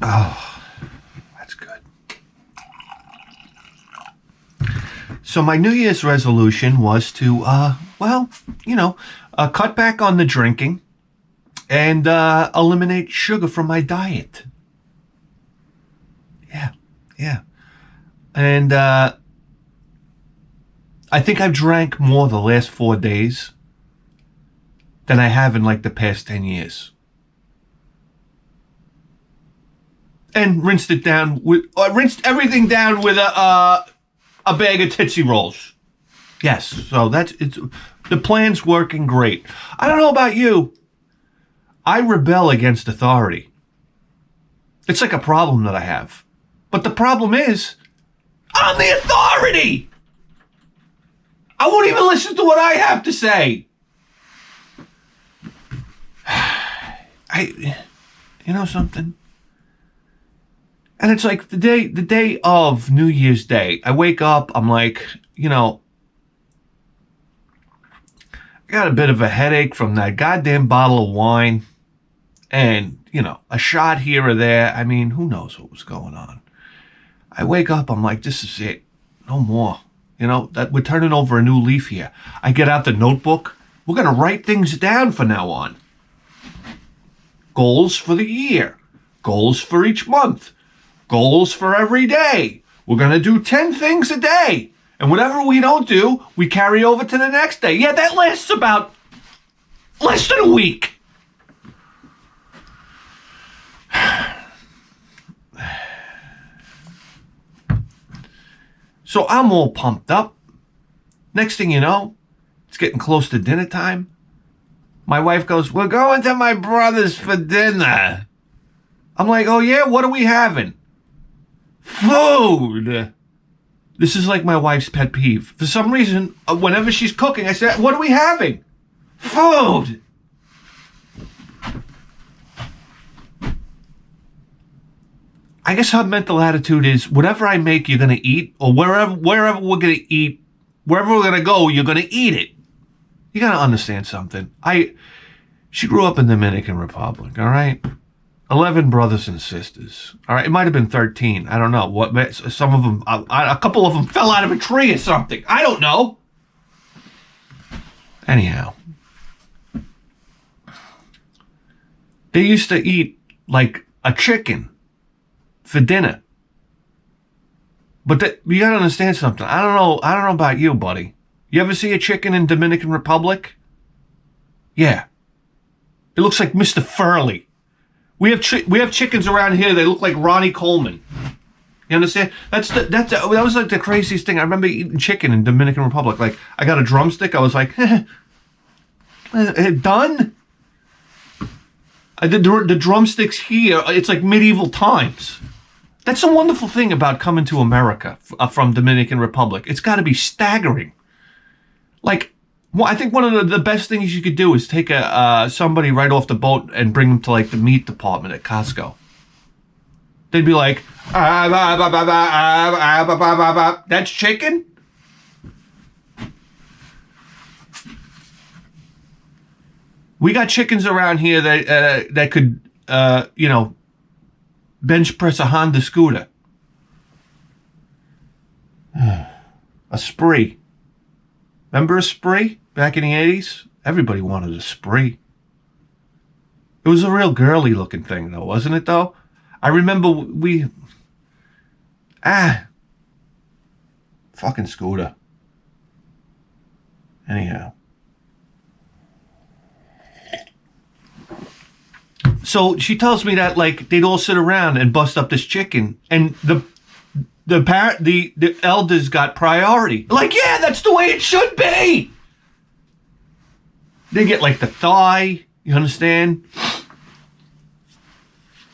Oh, that's good. So my New Year's resolution was to, cut back on the drinking and eliminate sugar from my diet. Yeah. And I think I've drank more the last 4 days than I have in like the past 10 years. And rinsed everything down with a bag of Tootsie Rolls. Yes, so the plan's working great. I don't know about you. I rebel against authority. It's like a problem that I have. But the problem is, I'm the authority! I won't even listen to what I have to say. You know something? And it's like the day of New Year's Day, I wake up, I'm like, I got a bit of a headache from that goddamn bottle of wine and, a shot here or there. I mean, who knows what was going on? I wake up, I'm like, this is it. No more. That we're turning over a new leaf here. I get out the notebook. We're going to write things down from now on. Goals for the year. Goals for each month. Goals for every day. We're going to do 10 things a day. And whatever we don't do, we carry over to the next day. Yeah, that lasts about less than a week. So I'm all pumped up. Next thing you know, it's getting close to dinner time. My wife goes, we're going to my brother's for dinner. I'm like, oh yeah, what are we having? Food. This is like my wife's pet peeve. For some reason, whenever she's cooking, I say, what are we having? Food. I guess her mental attitude is whatever I make, you're going to eat, or wherever we're going to eat, wherever we're going to go, you're going to eat it. You got to understand something. She grew up in the Dominican Republic, all right? 11 brothers and sisters, all right? It might have been 13. I don't know. Some of them, a couple of them fell out of a tree or something. I don't know. Anyhow. They used to eat like a chicken for dinner. But you gotta understand something. I don't know about you, buddy. You ever see a chicken in Dominican Republic? Yeah. It looks like Mr. Furley. We have chickens around here. They look like Ronnie Coleman. You understand? That was like the craziest thing. I remember eating chicken in Dominican Republic. Like I got a drumstick. I was like, done. The drumsticks here. It's like medieval times. That's a wonderful thing about coming to America from Dominican Republic. It's got to be staggering. Like, I think one of the best things you could do is take somebody right off the boat and bring them to like the meat department at Costco. They'd be like, that's chicken? We got chickens around here that could, bench press a Honda scooter. A Spree. Remember a Spree back in the 80s? Everybody wanted a Spree. It was a real girly looking thing though, wasn't it though? I remember fucking scooter. Anyhow. So she tells me that like they'd all sit around and bust up this chicken, and the elders got priority. Like, yeah, that's the way it should be. They get like the thigh, you understand?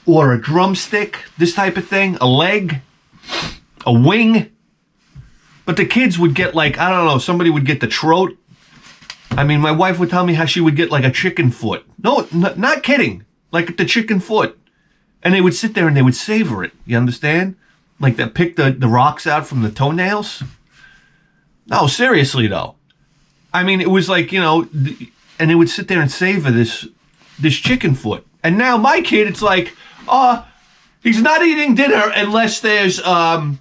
Or a drumstick, this type of thing, a leg, a wing. But the kids would get like, I don't know, somebody would get the throat. I mean, my wife would tell me how she would get like a chicken foot. No, not kidding. Like the chicken foot. And they would sit there and they would savor it. You understand? Like they pick the rocks out from the toenails. No, seriously though. I mean, it was like, and they would sit there and savor this chicken foot. And now my kid, it's like, He's not eating dinner unless there's a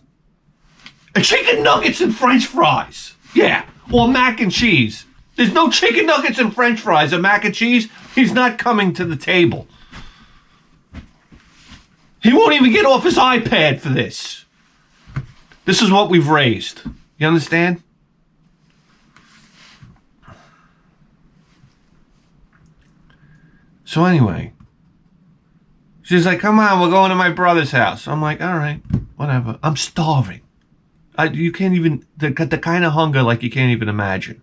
chicken nuggets and French fries. Yeah, or mac and cheese. There's no chicken nuggets and French fries or mac and cheese. He's not coming to the table. He won't even get off his iPad for this. This is what we've raised. You understand? So anyway, she's like, come on, we're going to my brother's house. I'm like, all right, whatever. I'm starving. You can't even, the kind of hunger like you can't even imagine.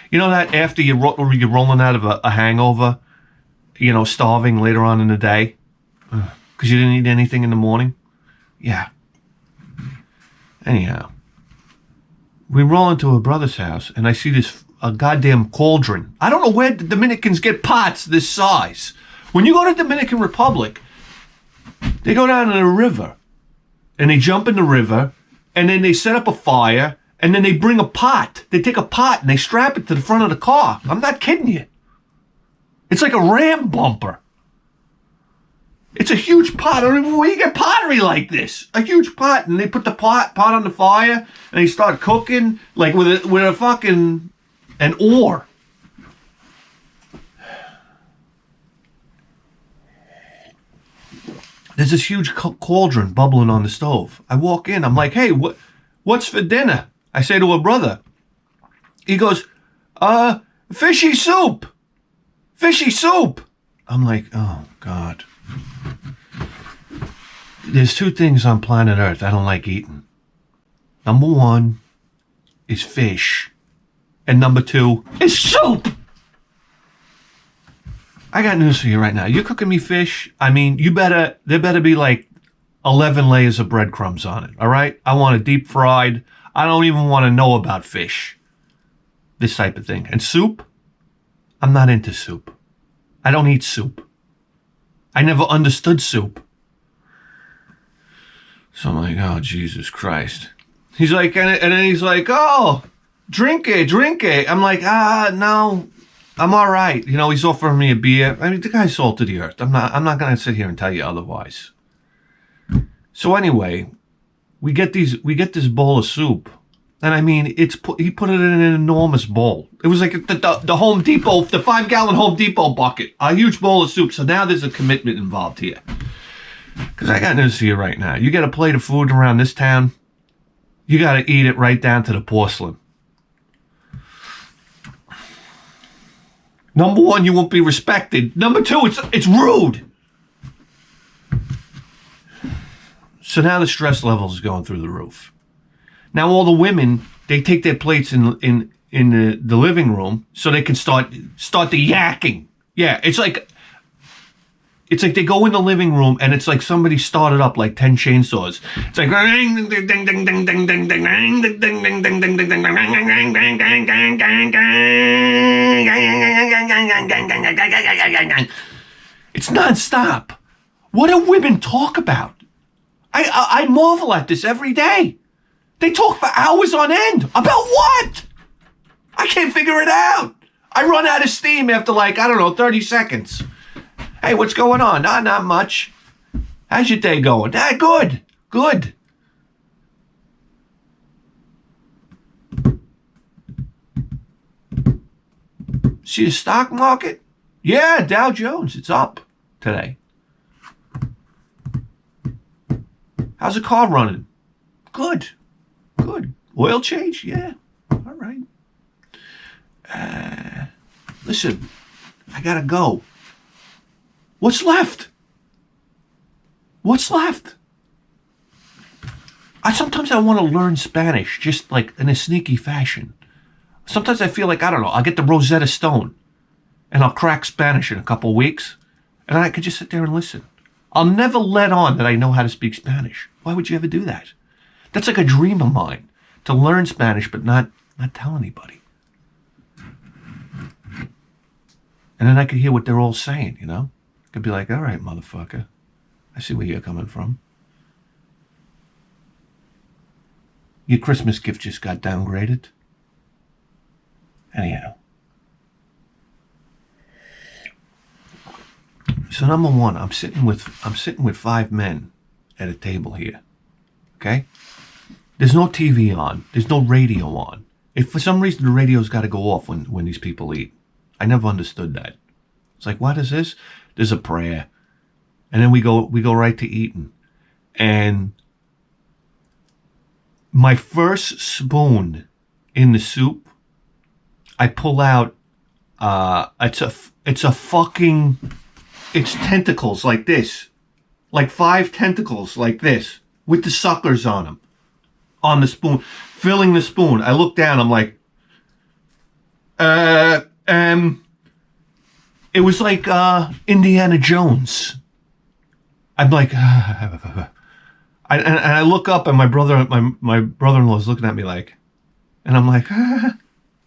You know that after you're rolling out of a hangover, you know, starving later on in the day because you didn't eat anything in the morning? Yeah. Anyhow, we roll into her brother's house and I see a goddamn cauldron. I don't know where the Dominicans get pots this size. When you go to Dominican Republic, they go down to the river and they jump in the river and then they set up a fire and then they bring a pot. They take a pot and they strap it to the front of the car. I'm not kidding you. It's like a ram bumper. It's a huge pot. I don't even know where you get pottery like this. A huge pot, and they put the pot on the fire, and they start cooking like with a fucking an oar. There's this huge cauldron bubbling on the stove. I walk in. I'm like, hey, what's for dinner? I say to her brother. He goes, fishy soup. Fishy soup. I'm like, oh God. There's two things on planet Earth I don't like eating. Number one is fish. And number two is soup. I got news for you right now. You're cooking me fish. I mean, there better be like 11 layers of breadcrumbs on it. All right? I want it deep fried. I don't even want to know about fish. This type of thing. And soup? I'm not into soup. I don't eat soup. I never understood soup. So I'm like, oh, Jesus Christ. He's like, and then he's like, oh, drink it. I'm like, no, I'm all right. You know, he's offering me a beer. I mean, the guy's salt of the earth. I'm not going to sit here and tell you otherwise. So anyway, we get this bowl of soup. And I mean, he put it in an enormous bowl. It was like the Home Depot, the 5-gallon Home Depot bucket, a huge bowl of soup. So now there's a commitment involved here. Because I got news for you right now. You get a plate of food around this town, you got to eat it right down to the porcelain. Number one, you won't be respected. Number two, it's rude. So now the stress level is going through the roof. Now all the women, they take their plates in the living room so they can start the yakking. Yeah, it's like they go in the living room and it's like somebody started up like 10 chainsaws. It's like it's nonstop. What do women talk about? I marvel at this every day. They talk for hours on end. About what? I can't figure it out. I run out of steam after 30 seconds. Hey, what's going on? Not much. How's your day going? Good. See the stock market? Yeah, Dow Jones, it's up today. How's the car running? Good. Oil change? Yeah. All right. Listen, I gotta go. What's left? Sometimes I want to learn Spanish, just like in a sneaky fashion. Sometimes I feel like, I don't know, I'll get the Rosetta Stone and I'll crack Spanish in a couple of weeks and I could just sit there and listen. I'll never let on that I know how to speak Spanish. Why would you ever do that? That's like a dream of mine, to learn Spanish but not tell anybody. And then I could hear what they're all saying, you know? I could be like, all right, motherfucker, I see where you're coming from. Your Christmas gift just got downgraded. Anyhow. So number one, I'm sitting with 5 men at a table here. Okay? There's no TV on. There's no radio on. If for some reason the radio's got to go off when these people eat. I never understood that. It's like, what is this? There's a prayer. And then we go right to eating. And my first spoon in the soup, I pull out, it's tentacles like this. Like 5 tentacles like this with the suckers on them. On the spoon, filling the spoon. I look down, I'm like, it was like Indiana Jones. I'm like, and I look up and my brother-in-law is looking at me like, and I'm like,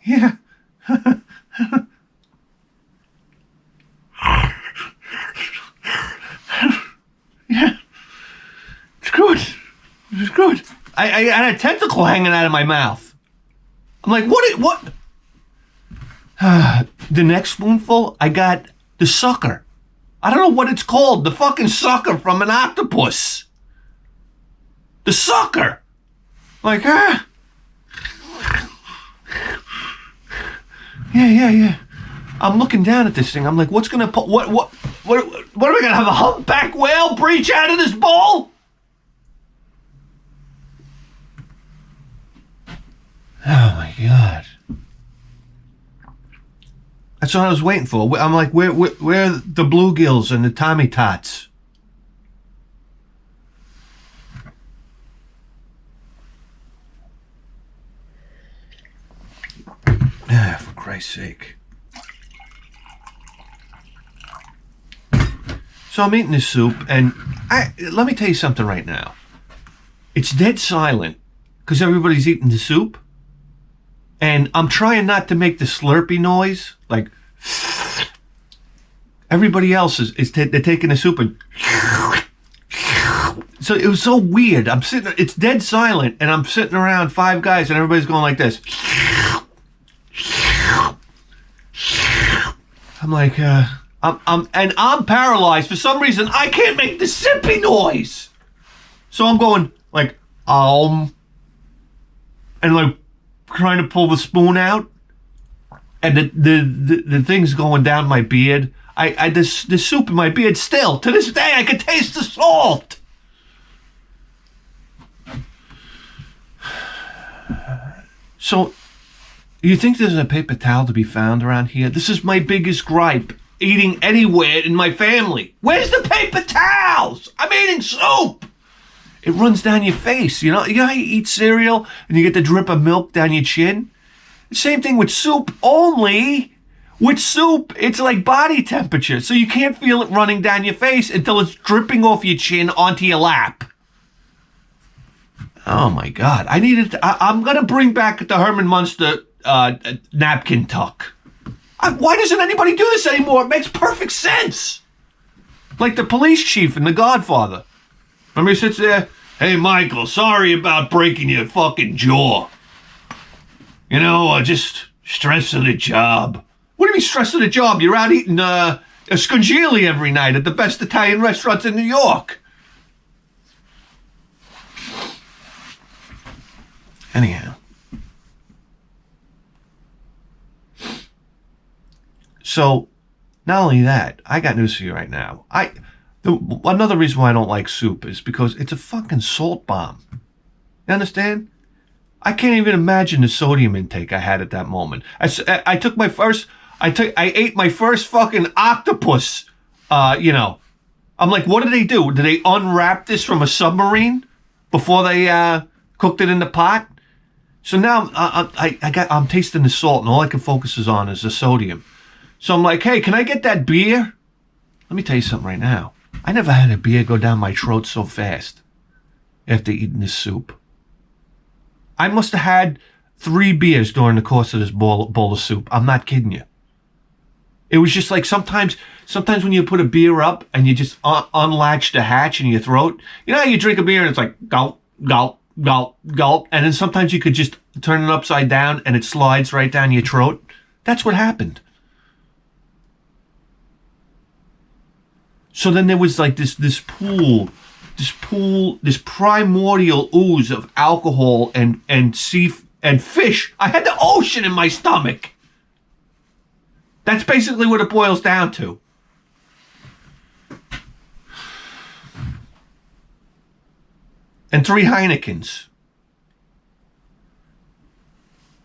yeah. Yeah. It's good. It's good. I had a tentacle hanging out of my mouth. I'm like, what? The next spoonful, I got the sucker. I don't know what it's called. The fucking sucker from an octopus. The sucker. Like, Yeah. I'm looking down at this thing. I'm like, what's gonna put, what are we gonna have a humpback whale breach out of this bowl? Oh my God. That's what I was waiting for. I'm like, where are the bluegills and the Tommy Tots? For Christ's sake. So I'm eating this soup, and let me tell you something right now. It's dead silent because everybody's eating the soup. And I'm trying not to make the slurpy noise, like everybody else they're taking the soup and so it was so weird. It's dead silent, and I'm sitting around 5 guys, and everybody's going like this. I'm like, I'm paralyzed for some reason. I can't make the sippy noise, so I'm going like and like. Trying to pull the spoon out, and the thing's going down my beard. The soup in my beard still to this day I can taste the salt. So, you think there's a paper towel to be found around here? This is my biggest gripe. Eating anywhere in my family. Where's the paper towels? I'm eating soup. It runs down your face, you know how you eat cereal and you get the drip of milk down your chin? Same thing with soup, only with soup, it's like body temperature, so you can't feel it running down your face until it's dripping off your chin onto your lap. Oh my God, I'm gonna bring back the Herman Munster napkin tuck. Why doesn't anybody do this anymore? It makes perfect sense. Like the police chief in The Godfather. Remember he sits there, hey Michael, sorry about breaking your fucking jaw. You know, just stress of the job. What do you mean stress of the job? You're out eating a scungili every night at the best Italian restaurants in New York. Anyhow. So, not only that, I got news for you right now. Another reason why I don't like soup is because it's a fucking salt bomb. You understand? I can't even imagine the sodium intake I had at that moment. I ate my first fucking octopus. I'm like, what did they do? Did they unwrap this from a submarine before they cooked it in the pot? So now I'm tasting the salt, and all I can focus on is the sodium. So I'm like, hey, can I get that beer? Let me tell you something right now. I never had a beer go down my throat so fast after eating this soup. I must have had 3 beers during the course of this bowl of soup. I'm not kidding you. It was just like sometimes when you put a beer up and you just unlatch the hatch in your throat, you know how you drink a beer and it's like gulp, gulp, gulp, gulp, and then sometimes you could just turn it upside down and it slides right down your throat? That's what happened. So then there was like this pool this primordial ooze of alcohol and fish. I had the ocean in my stomach. That's basically what it boils down to. And 3 Heinekens.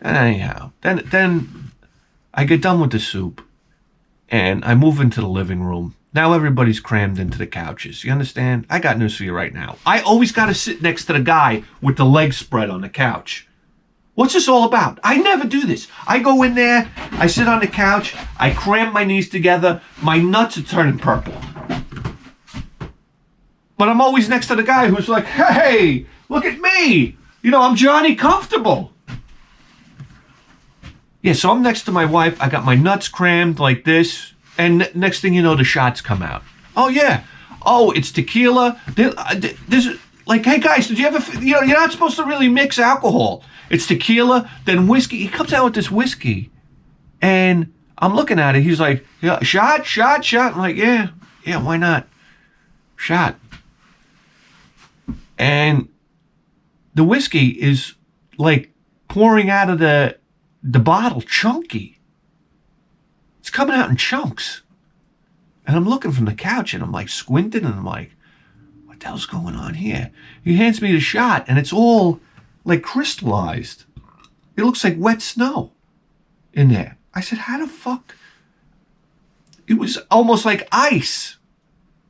And anyhow, then I get done with the soup, and I move into the living room. Now everybody's crammed into the couches. You understand? I got news for you right now. I always got to sit next to the guy with the legs spread on the couch. What's this all about? I never do this. I go in there, I sit on the couch, I cram my knees together, my nuts are turning purple. But I'm always next to the guy who's like, hey, look at me. You know, I'm Johnny Comfortable. Yeah, so I'm next to my wife. I got my nuts crammed like this. And next thing you know, the shots come out. Oh, yeah. Oh, it's tequila. This like, hey, guys, did you ever... You know, you're not supposed to really mix alcohol. It's tequila, then whiskey. He comes out with this whiskey. And I'm looking at it. He's like, yeah, shot. I'm like, yeah, why not? Shot. And the whiskey is, like, pouring out of the bottle chunky. It's coming out in chunks. And I'm looking from the couch and I'm like squinting and I'm like, what the hell's going on here? He hands me the shot and it's all like crystallized. It looks like wet snow in there. I said, how the fuck? It was almost like ice.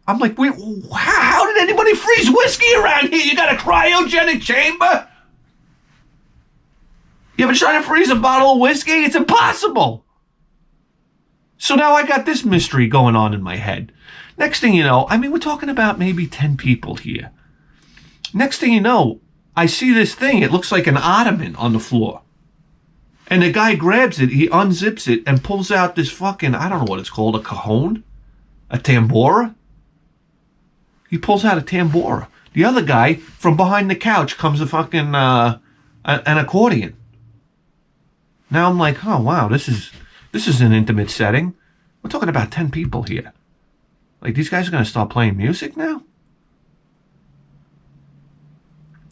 I'm like, wait, how did anybody freeze whiskey around here? You got a cryogenic chamber? You ever try to freeze a bottle of whiskey? It's impossible. So now I got this mystery going on in my head. Next thing you know, I mean, we're talking about maybe 10 people here. Next thing you know, I see this thing. It looks like an ottoman on the floor. And the guy grabs it, he unzips it, and pulls out this fucking, I don't know what it's called, a cajon? A tambora? He pulls out a tambora. The other guy, from behind the couch, comes a fucking, an accordion. Now I'm like, oh, wow, this is an intimate setting. We're talking about 10 people here. Like, these guys are going to start playing music now?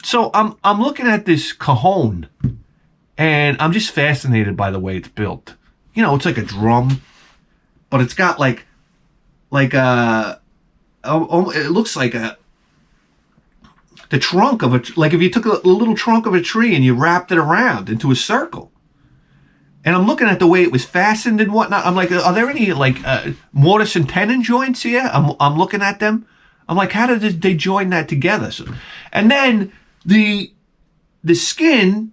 So I'm looking at this cajon, and I'm just fascinated by the way it's built. You know, it's like a drum, but it's got like it looks like the trunk of like if you took a little trunk of a tree and you wrapped it around into a circle. And I'm looking at the way it was fastened and whatnot. I'm like, are there any like mortise and tenon joints here? I'm looking at them. I'm like, how did they join that together? So, and then the skin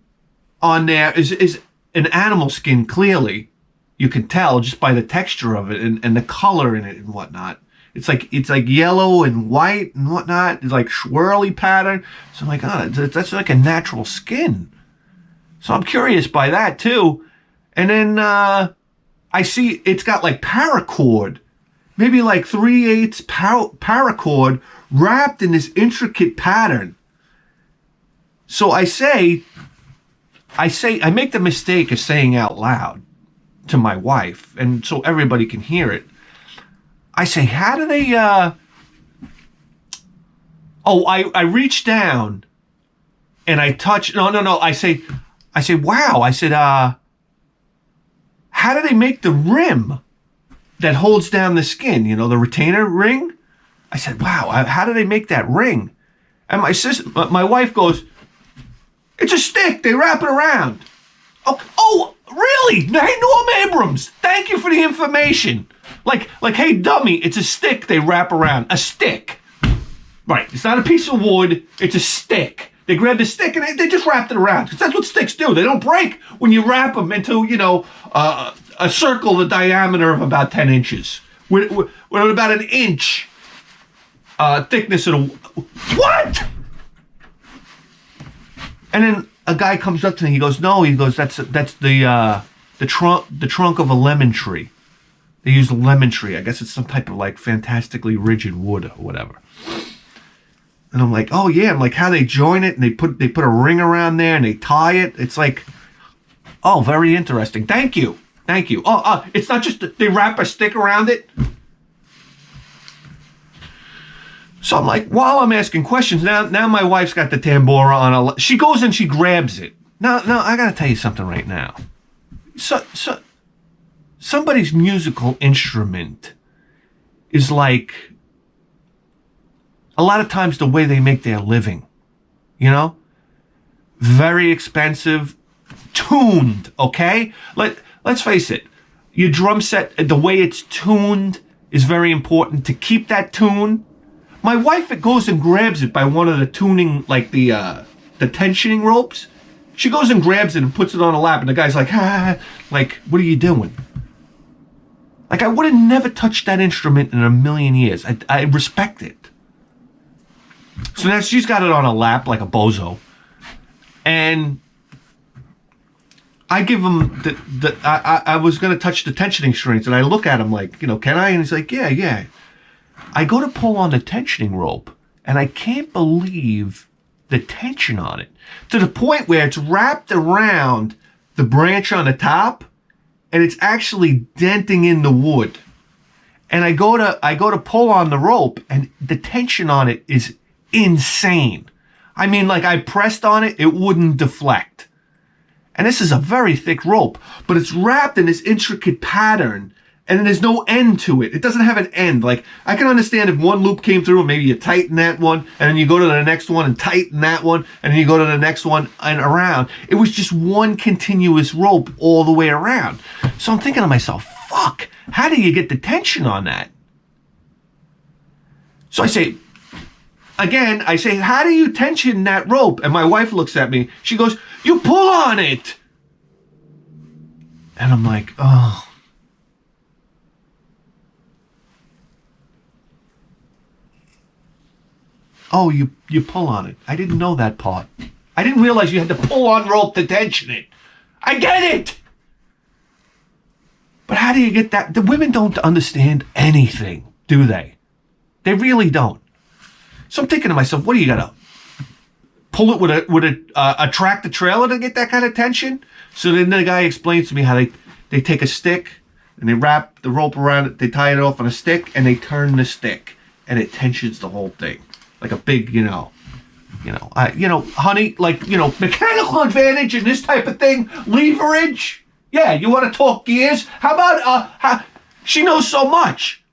on there is an animal skin. Clearly, you can tell just by the texture of it and the color in it and whatnot. It's like yellow and white and whatnot. It's like swirly pattern. So I'm like, oh, that's like a natural skin. So I'm curious by that too. And then I see it's got like paracord, maybe like 3/8 paracord wrapped in this intricate pattern. So I make the mistake of saying out loud to my wife, and so everybody can hear it. I say, how do they, I reach down and I touch, no. I say, wow. I said, how do they make the rim that holds down the skin? You know, the retainer ring? I said, wow, how do they make that ring? And my wife goes, it's a stick. They wrap it around. Oh, really? Hey, Norm Abrams, thank you for the information. Like, hey, dummy, it's a stick they wrap around. A stick. Right, it's not a piece of wood. It's a stick. They grab the stick and they just wrapped it around. Because that's what sticks do. They don't break when you wrap them into, a circle the diameter of about 10 inches. With about an inch thickness of what? And then a guy comes up to me. He goes, no. He goes, that's the trunk of a lemon tree. They use a lemon tree. I guess it's some type of like fantastically rigid wood or whatever. And I'm like, oh yeah. I'm like, how they join it and they put a ring around there and they tie it. It's like, oh, very interesting. Thank you. Oh, it's not just they wrap a stick around it. So I'm like, while I'm asking questions, now my wife's got the tambora on a. She goes and she grabs it. Now, I gotta tell you something right now. So somebody's musical instrument is like a lot of times the way they make their living, you know? Very expensive, tuned, okay? Let's face it, your drum set, the way it's tuned is very important to keep that tune. My wife, it goes and grabs it by one of the tuning, like the tensioning ropes. She goes and grabs it and puts it on her lap, and the guy's like, like, what are you doing? Like, I would have never touched that instrument in a million years. I respect it. So now she's got it on her lap like a bozo. And I give him I was going to touch the tensioning strings, and I look at him like, you know, can I? And he's like, yeah. I go to pull on the tensioning rope, and I can't believe the tension on it. To the point where it's wrapped around the branch on the top, and it's actually denting in the wood. And I go to pull on the rope, and the tension on it is insane. I mean, like, I pressed on it, it wouldn't deflect. And this is a very thick rope, but it's wrapped in this intricate pattern, and there's no end to it. It doesn't have an end. Like, I can understand if one loop came through and maybe you tighten that one, and then you go to the next one and tighten that one, and then you go to the next one and around. It was just one continuous rope all the way around. So I'm thinking to myself, fuck, how do you get the tension on that? So I say, how do you tension that rope? And my wife looks at me. She goes, you pull on it. And I'm like, oh. Oh, you pull on it. I didn't know that part. I didn't realize you had to pull on rope to tension it. I get it. But how do you get that? The women don't understand anything, do they? They really don't. So I'm thinking to myself, what do you gotta pull it with a tractor trailer to get that kind of tension? So then the guy explains to me how they take a stick and they wrap the rope around it, they tie it off on a stick, and they turn the stick, and it tensions the whole thing like a big, honey, like, mechanical advantage in this type of thing, leverage. Yeah, you want to talk gears? How about she knows so much.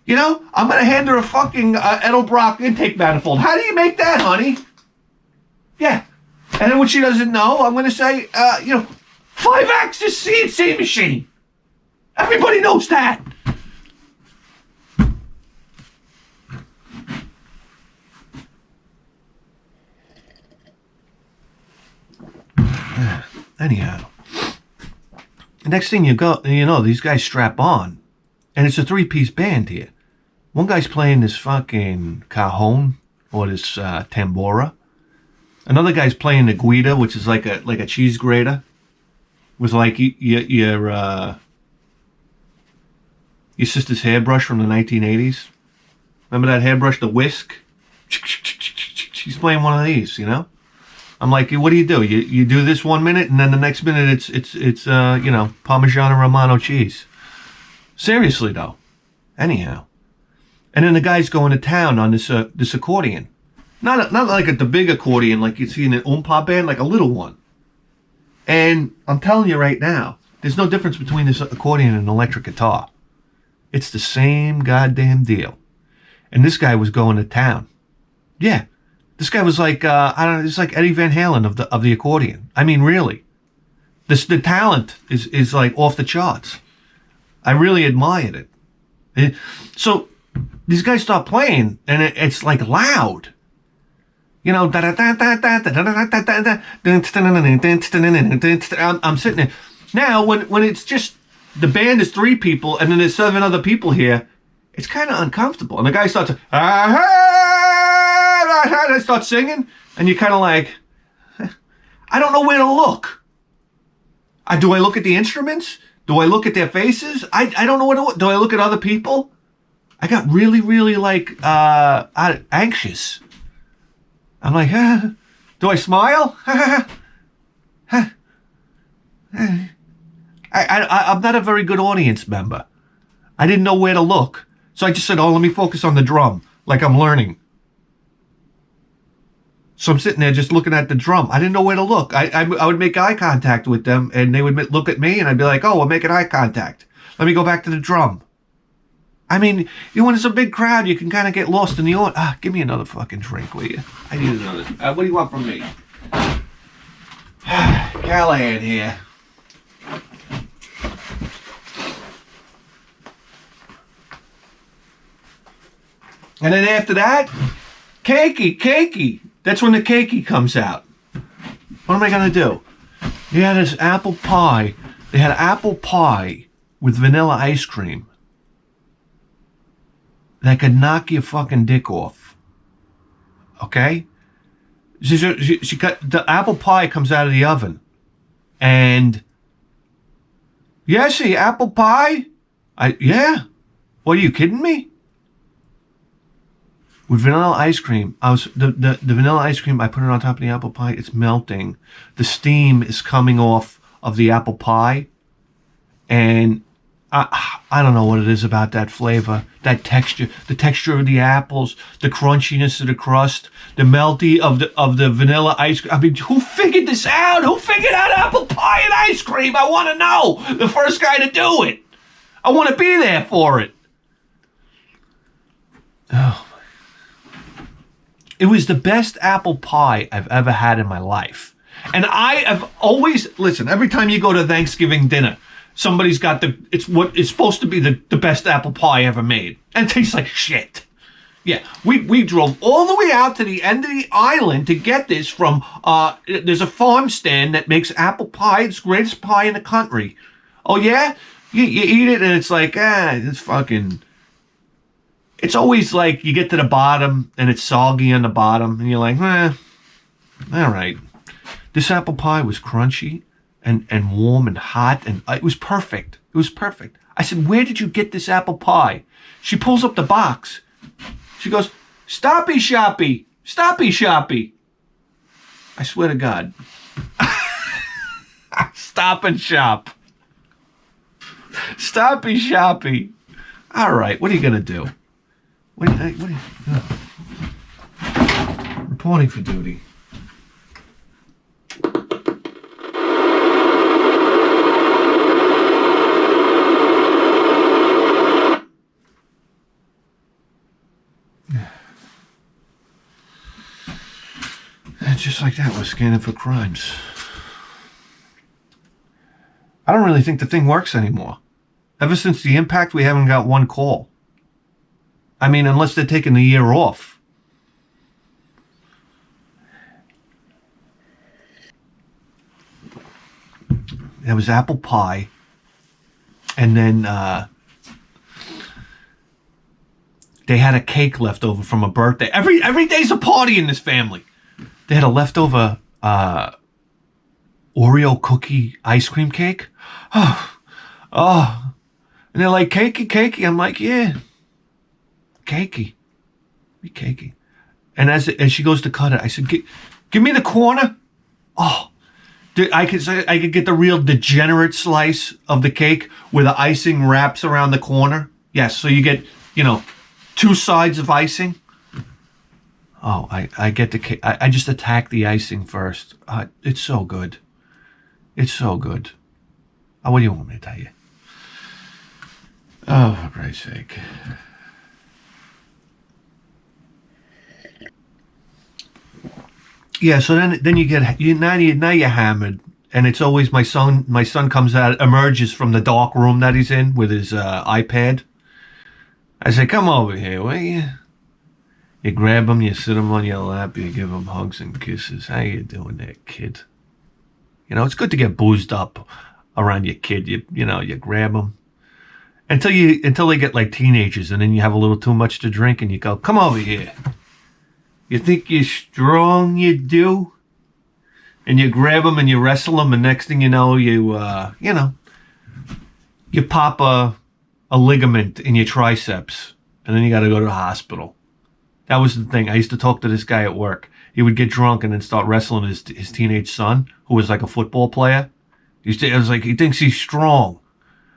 I'm going to hand her a fucking Edelbrock intake manifold. How do you make that, honey? Yeah. And then when she doesn't know, I'm going to say, 5-axis CNC machine. Everybody knows that. Anyhow, the next thing these guys strap on, and it's a 3-piece band here. One guy's playing this fucking cajon or this tambora. Another guy's playing the guida, which is like a cheese grater, with like your sister's hairbrush from the 1980s. Remember that hairbrush, the whisk? She's playing one of these, I'm like, what do? You do this 1 minute, and then the next minute it's Parmigiano Romano cheese. Seriously though. Anyhow, and then the guy's going to town on this accordion, not like the big accordion like you see in an oompa band, like a little one. And I'm telling you right now, there's no difference between this accordion and an electric guitar. It's the same goddamn deal. And this guy was going to town. Yeah. This guy was like, it's like Eddie Van Halen of the accordion. I mean, really. The talent is like off the charts. I really admired it. So these guys start playing, and it's like loud. I'm sitting there. Now, when it's just, the band is 3 people, and then there's 7 other people here, it's kind of uncomfortable. And the guy starts, I start singing, and you're kind of like, I don't know where to look. Do I look at the instruments? Do I look at their faces? I don't know where to look. Do I look at other people? I got really, really like anxious. I'm like, do I smile? I'm not a very good audience member. I didn't know where to look. So I just said, let me focus on the drum. like I'm learning. So I'm sitting there just looking at the drum. I didn't know where to look. I would make eye contact with them, and they would look at me, and I'd be like, oh, we're making eye contact. Let me go back to the drum. I mean, when it's a big crowd, you can kind of get lost in the audience. Give me another fucking drink, will you? I need another. What do you want from me? Callahan here. And then after that, cakey. That's when the cakey comes out. What am I going to do? They had this apple pie. They had apple pie with vanilla ice cream that could knock your fucking dick off. Okay? She got the apple pie comes out of the oven. And see, apple pie? Yeah. What, are you kidding me? With vanilla ice cream, the vanilla ice cream, I put it on top of the apple pie, it's melting. The steam is coming off of the apple pie. And I don't know what it is about that flavor, that texture, the texture of the apples, the crunchiness of the crust, the melty of the vanilla ice cream. I mean, who figured this out? Who figured out apple pie and ice cream? I want to know. The first guy to do it. I want to be there for it. Oh. It was the best apple pie I've ever had in my life. And I have always, listen, every time you go to Thanksgiving dinner, somebody's got it's supposed to be the best apple pie ever made. And it tastes like shit. Yeah, we drove all the way out to the end of the island to get this from, there's a farm stand that makes apple pie. It's the greatest pie in the country. Oh yeah? You eat it and it's like, it's fucking... It's always like you get to the bottom and it's soggy on the bottom and you're like, all right. This apple pie was crunchy and warm and hot and it was perfect. It was perfect. I said, where did you get this apple pie? She pulls up the box. She goes, Stoppy Shoppy. Stoppy Shoppy. I swear to God. Stop and Shop. Stoppy Shoppy. All right, what are you going to do? What are you reporting for duty. And just like that, we're scanning for crimes. I don't really think the thing works anymore. Ever since the impact, we haven't got one call. I mean, unless they're taking the year off. There was apple pie. And then they had a cake left over from a birthday. Every day's a party in this family. They had a leftover Oreo cookie ice cream cake. Oh. And they're like, cakey. I'm like, yeah. Cakey. Be cakey. And as she goes to cut it, I said, give me the corner. Oh. I could get the real degenerate slice of the cake where the icing wraps around the corner. Yes, so you get, 2 sides of icing. Oh, I get the cake. I just attack the icing first. It's so good. It's so good. What do you want me to tell you? Oh, for Christ's sake. Yeah, so then you get now you're hammered, and it's always my son. My son emerges from the dark room that he's in with his iPad. I say, "Come over here, will you?" You grab him, you sit him on your lap, you give him hugs and kisses. How you doing there, kid? It's good to get boozed up around your kid. You grab them until they get like teenagers, and then you have a little too much to drink, and you go, "Come over here. You think you're strong, you do?" And you grab them and you wrestle them, and next thing you know, you pop a ligament in your triceps, and then you got to go to the hospital. That was the thing. I used to talk to this guy at work. He would get drunk and then start wrestling his teenage son, who was like a football player. I was like, he thinks he's strong.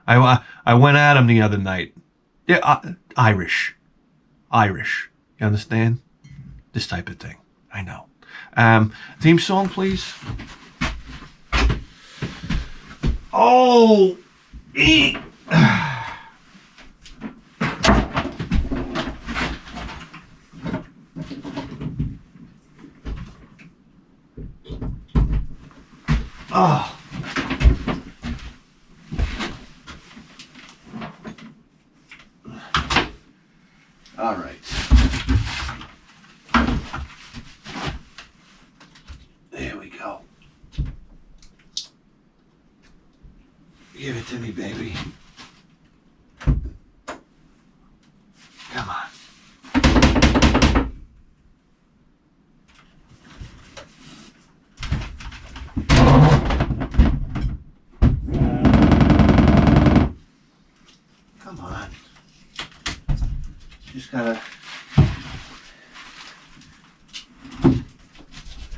I went at him the other night. Yeah, Irish. You understand? This type of thing. I know. Theme song, please. Oh! Eat! Oh. All right. There we go. Give it to me, baby. Come on. Come on. Just gotta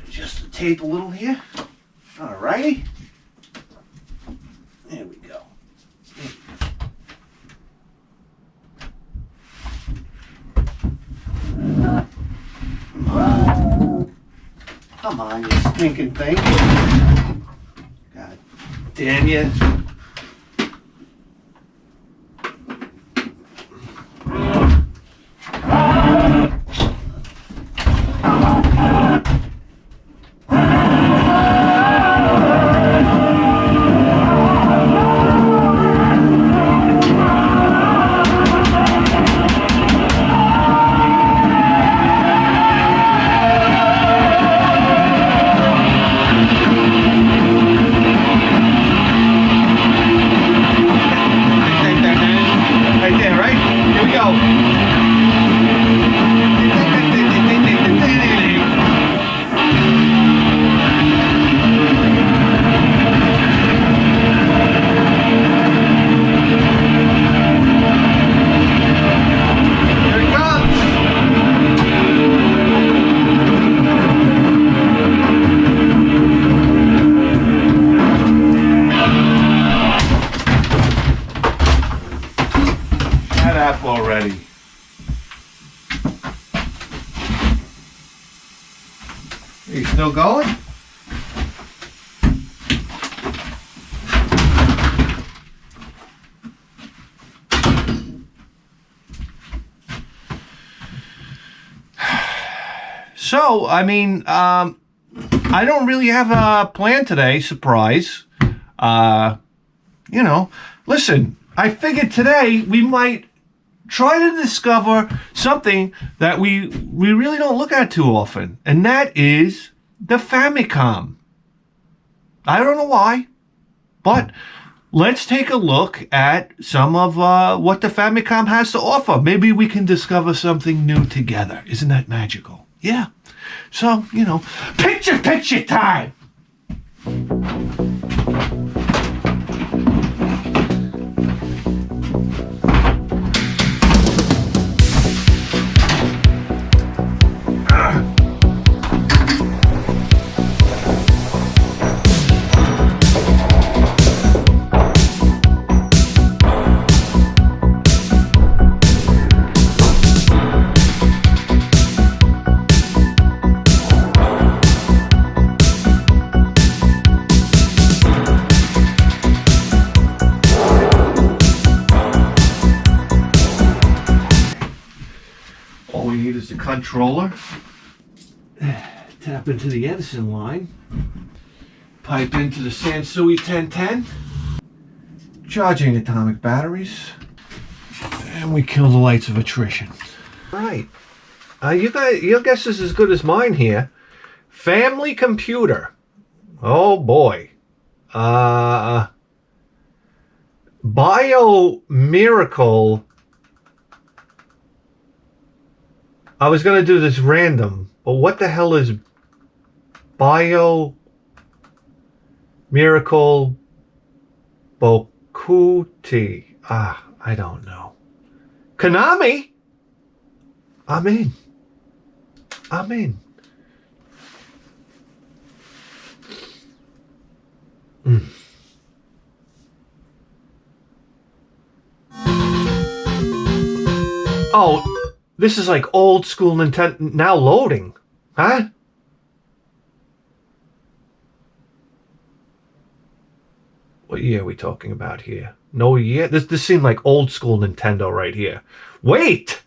adjust the tape a little here. All righty. There we go. Come on, you stinking thing. God damn you. Already. Are you still going? So, I mean, I don't really have a plan today, surprise. You know, listen, I figured today we might try to discover something that we really don't look at too often, and that is the Famicom. I don't know why, but let's take a look at some of what the Famicom has to offer. Maybe we can discover something new together. Isn't that magical? Yeah. So, you know, picture time! All we need is the controller. Tap into the Edison line. Pipe into the Sansui 1010. Charging atomic batteries. And we kill the lights of attrition. All right. Your guess is as good as mine here. Family computer. Oh boy. Bio Miracle. I was going to do this random, but what the hell is Bio Miracle Bokuti? I don't know. Konami? I'm in. Oh, This is like old school Nintendo. Now loading. Huh? What year are we talking about here? No year? This seemed like old school Nintendo right here. Wait!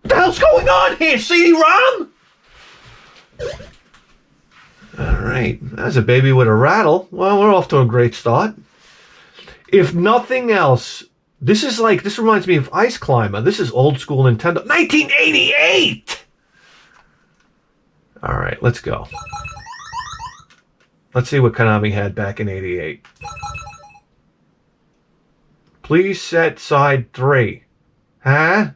What the hell's going on here? CD-ROM? Alright. That's a baby with a rattle. Well, we're off to a great start. If nothing else, this reminds me of Ice Climber. This is old school Nintendo. 1988! Alright, let's go. Let's see what Konami had back in 88. Please set side 3. Huh?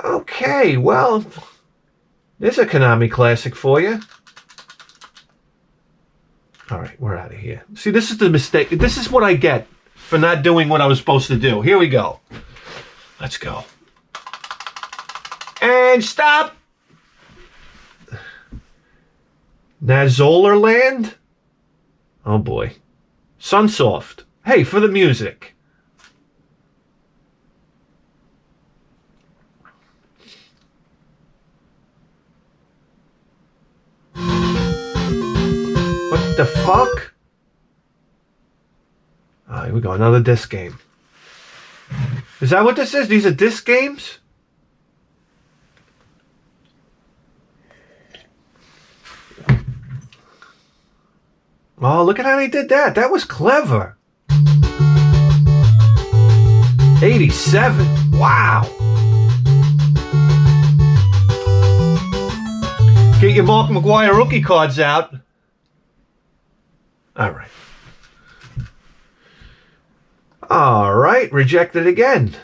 Okay, well, there's a Konami classic for you. All right, we're out of here. See, this is the mistake. This is what I get for not doing what I was supposed to do. Here we go. Let's go. And stop. Nazoller Land? Oh boy. Sunsoft. Hey, for the music. What the fuck? Oh, here we go. Another disc game. Is that what this is? These are disc games? Oh, look at how they did that. That was clever. 87. Wow. Get your Mark McGuire rookie cards out. All right. All right. Rejected again.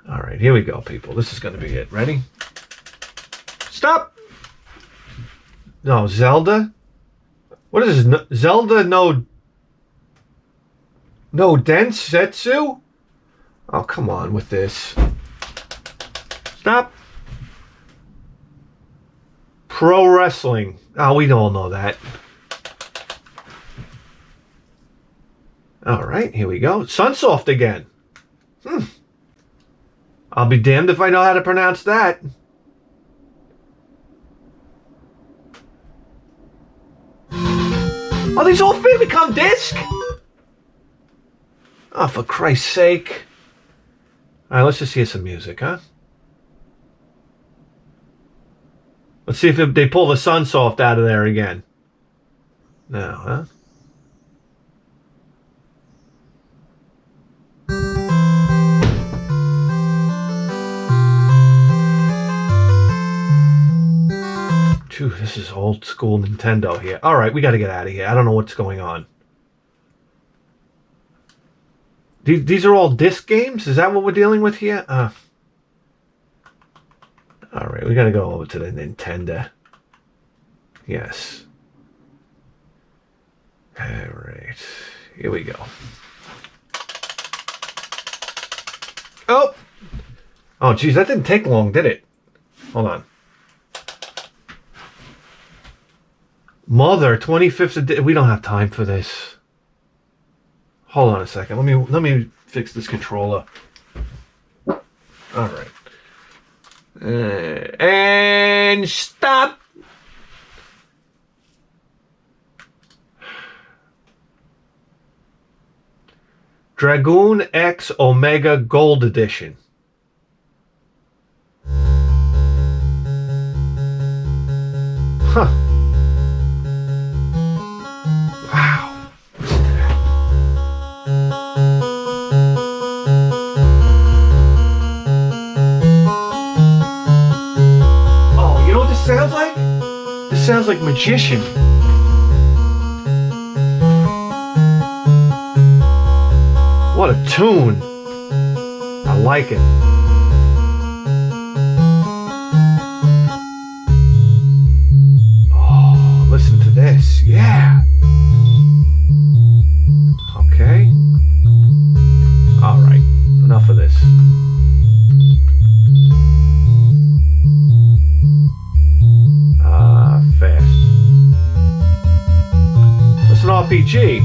All right. Here we go, people. This is going to be it. Ready? Stop. No, Zelda? What is this? Zelda no Densetsu? Oh, come on with this. Stop. Pro Wrestling. Oh, we all know that. All right, here we go. Sunsoft again. I'll be damned if I know how to pronounce that. Are these all Famicom Disc? Oh, for Christ's sake. All right, let's just hear some music, huh? Let's see if they pull the Sunsoft out of there again. No, huh? Phew, this is old school Nintendo here. All right, we got to get out of here. I don't know what's going on. These are all disc games? Is that what we're dealing with here? All right, we got to go over to the Nintendo. Yes. All right, here we go. Oh! Oh, geez, that didn't take long, did it? Hold on. Mother, 25th edition. We don't have time for this. Hold on a second. Let me fix this controller. All right. And stop. Dragoon X Omega Gold Edition. Huh. Wow. Oh, you know what this sounds like? This sounds like Magician. What a tune. I like it. Oh, listen to this. Yeah. Okay. All right. Enough of this. Fast. Listen up, RPG.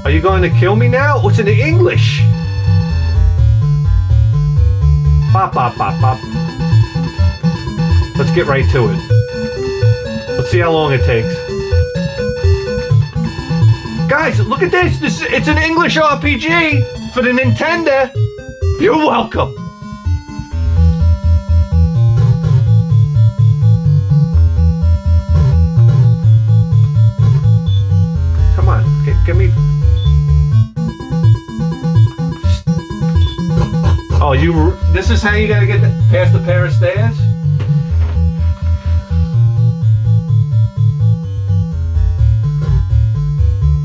Are you going to kill me now? What's in English? Bop, bop, bop, bop. Let's get right to it. Let's see how long it takes. Guys, look at this. It's an English RPG for the Nintendo. You're welcome. Come on, give me. Oh, this is how you gotta get past the pair of stairs?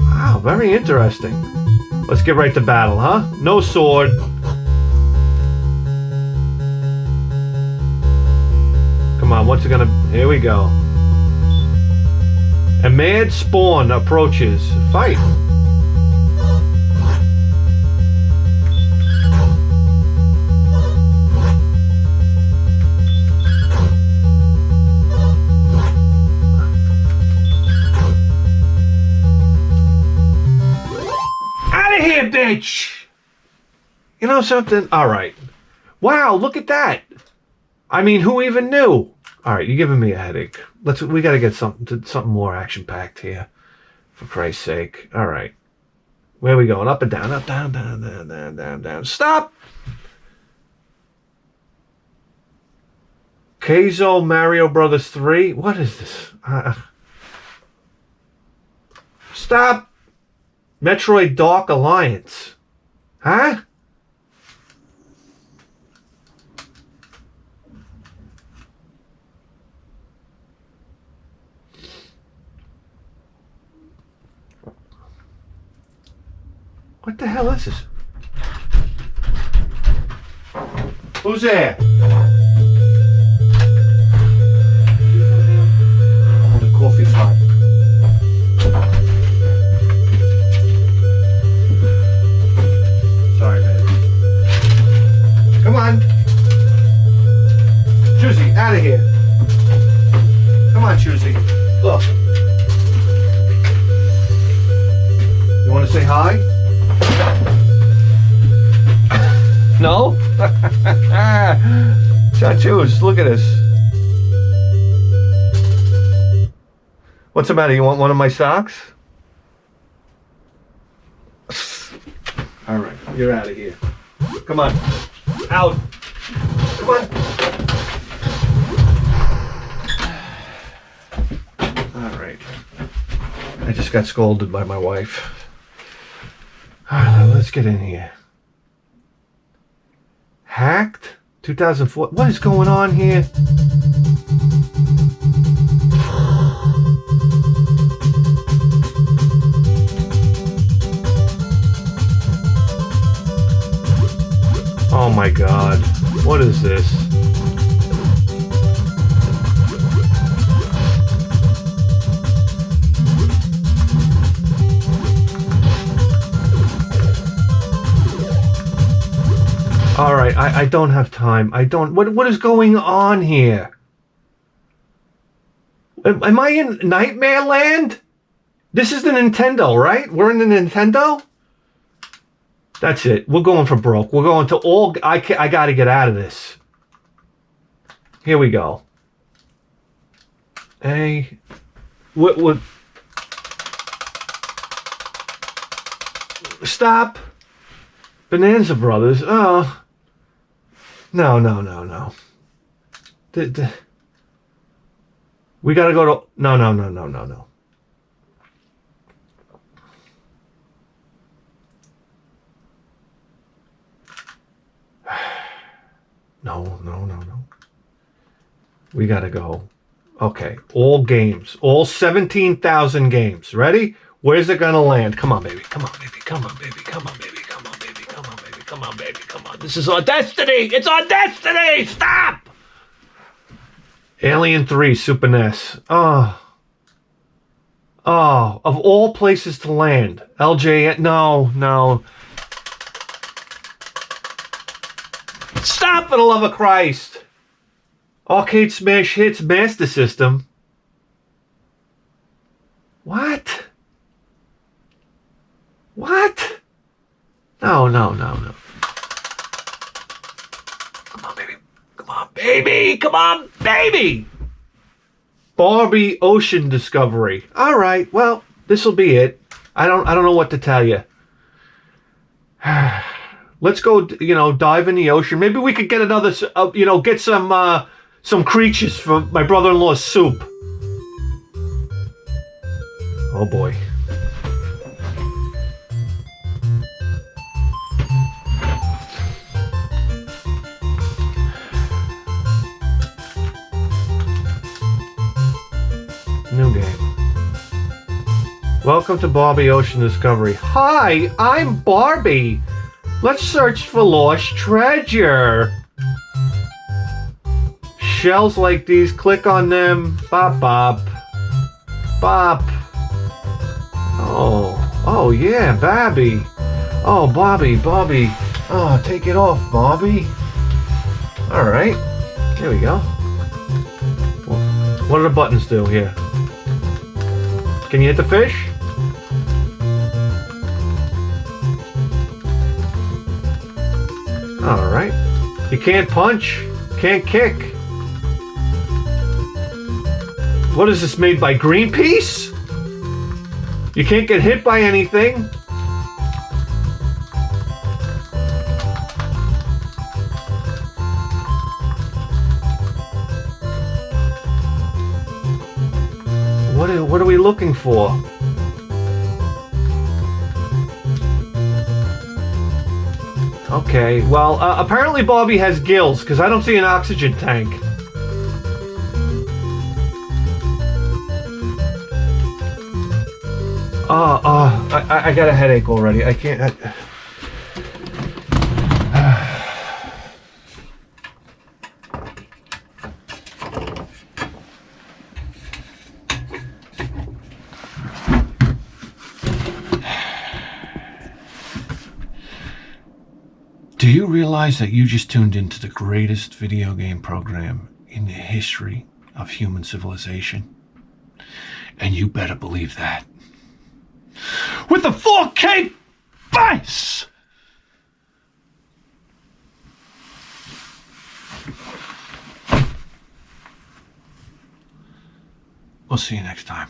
Wow, very interesting. Let's get right to battle, huh? No sword. Come on, what's it gonna... Here we go. A mad spawn approaches. Fight. Here, bitch! You know something? Alright. Wow, look at that! I mean, who even knew? Alright, you're giving me a headache. We gotta get something more action-packed here. For Christ's sake. Alright. Where are we going? Up and down, up, down, down, down, down, down, down. Stop! Keizo Mario Brothers 3? What is this? Stop! Metroid Dark Alliance. Huh? What the hell is this? Who's there? Oh, the coffee pot. Sorry, man. Come on. Juicy, out of here. Come on, Juicy. Look. You want to say hi? No? Tattoos, look at this. What's the matter? You want one of my socks? All right, you're out of here. Come on. Out. Come on. All right. I just got scolded by my wife. All right, let's get in here. Hacked? 2004. What is going on here? Oh my God. What is this? All right, I don't have time. What is going on here? Am I in Nightmare Land? This is the Nintendo, right? We're in the Nintendo? That's it. We're going for broke. We're going to all... I got to get out of this. Here we go. Hey. What? Stop. Bonanza Brothers. Oh. No. We got to go to... No. No. We gotta go. Okay, all games. All 17,000 games. Ready? Where's it gonna land? Come on, baby. Come on, baby. Come on, baby. Come on, baby. Come on, baby. Come on, baby. Come on, baby. Come on. This is our destiny! It's our destiny! Stop! Alien 3, Super NES. Oh, of all places to land. LJ, no. Stop, for the love of Christ. Arcade Smash Hits Master System. What? What? No, no, no, no. Come on, baby. Come on, baby. Come on, baby. Barbie Ocean Discovery. All right. Well, this will be it. I don't know what to tell you. Let's go, dive in the ocean. Maybe we could get another, get some creatures for my brother-in-law's soup. Oh boy. New game. Welcome to Barbie Ocean Discovery. Hi, I'm Barbie. Let's search for lost treasure. Shells like these, click on them. Bop, bop. Bop. Oh yeah, Bobby. Oh, Bobby. Oh, take it off, Bobby. All right, here we go. What do the buttons do here? Can you hit the fish? All right. You can't punch, can't kick. What is this, made by Greenpeace? You can't get hit by anything. What are we looking for? Okay, well, apparently Bobby has gills, because I don't see an oxygen tank. I got a headache already. I can't... Do you realize that you just tuned into the greatest video game program in the history of human civilization? And you better believe that. With a 4K face! We'll see you next time.